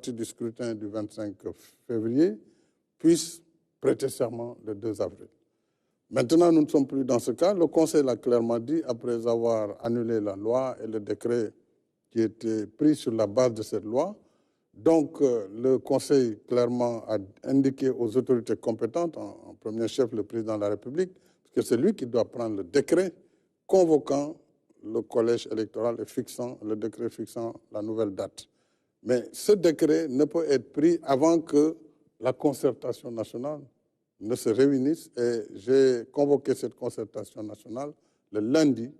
du scrutin du 25 février puisse prêter serment le 2 avril. Maintenant, nous ne sommes plus dans ce cas. Le Conseil l'a clairement dit, après avoir annulé la loi et le décret qui était pris sur la base de cette loi. Donc, le Conseil clairement a indiqué aux autorités compétentes, en premier chef le président de la République, que c'est lui qui doit prendre le décret convoquant le collège électoral et fixant le décret fixant la nouvelle date. Mais ce décret ne peut être pris avant que la concertation nationale ne se réunisse. Et j'ai convoqué cette concertation nationale le lundi.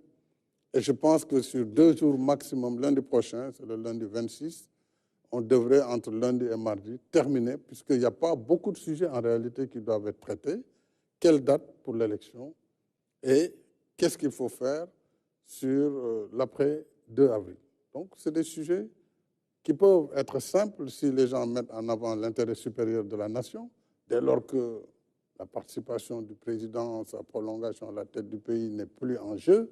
Et je pense que sur 2 jours maximum, lundi prochain, c'est le lundi 26, on devrait, entre lundi et mardi, terminer, puisqu'il n'y a pas beaucoup de sujets en réalité qui doivent être traités. Quelle date pour l'élection et qu'est-ce qu'il faut faire sur l'après 2 avril. Donc, c'est des sujets qui peuvent être simples si les gens mettent en avant l'intérêt supérieur de la nation, dès lors que la participation du président, sa prolongation à la tête du pays n'est plus en jeu,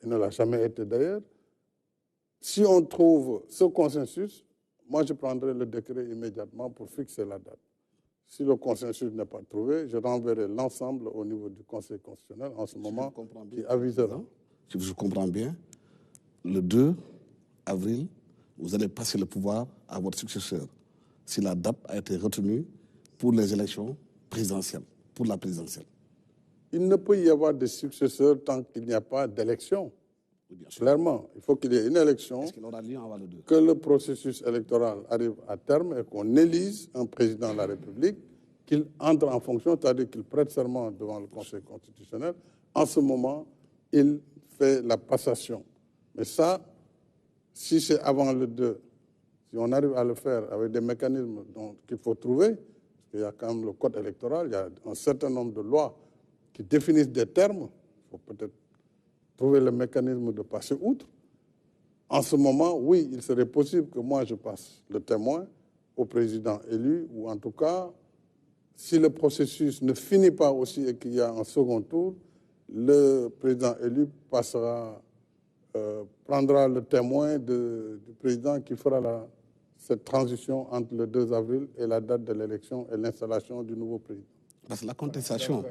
et ne l'a jamais été d'ailleurs. Si on trouve ce consensus, moi je prendrai le décret immédiatement pour fixer la date. Si le consensus n'est pas trouvé, je renverrai l'ensemble au niveau du Conseil constitutionnel en ce moment qui avisera. Si je comprends bien, le 2 avril, vous allez passer le pouvoir à votre successeur si la date a été retenue pour les élections présidentielles, pour la présidentielle. Il ne peut y avoir de successeur tant qu'il n'y a pas d'élection. Clairement, il faut qu'il y ait une élection, que le processus électoral arrive à terme et qu'on élise un président de la République, qu'il entre en fonction, c'est-à-dire qu'il prête serment devant le Conseil constitutionnel. En ce moment, il fait la passation. Mais ça, si c'est avant le 2, si on arrive à le faire avec des mécanismes qu'il faut trouver, parce qu'il y a quand même le code électoral, il y a un certain nombre de lois qui définissent des termes, il faut peut-être trouver le mécanisme de passer outre. En ce moment, oui, il serait possible que moi je passe le témoin au président élu, ou en tout cas, si le processus ne finit pas aussi et qu'il y a un second tour, le président élu prendra le témoin du président qui fera cette transition entre le 2 avril et la date de l'élection et l'installation du nouveau président. Parce que la contestation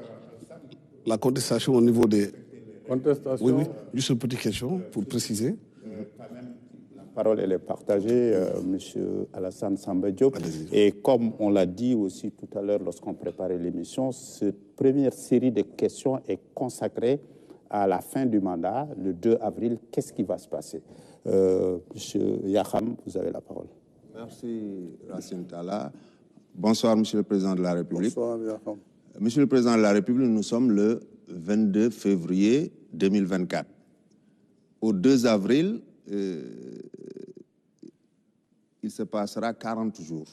au niveau des... Contestation. Oui, juste une petite question pour préciser. La parole elle est partagée, M. Alassane Samba Diop. Et comme on l'a dit aussi tout à l'heure lorsqu'on préparait l'émission, cette première série de questions est consacrée à la fin du mandat, le 2 avril. Qu'est-ce qui va se passer? M. Yakham, vous avez la parole. Merci, Racine Talla. Bonsoir, Monsieur le Président de la République. Bonsoir, Yakham. Monsieur le Président de la République, nous sommes le 22 février 2024. Au 2 avril, il se passera 40 jours.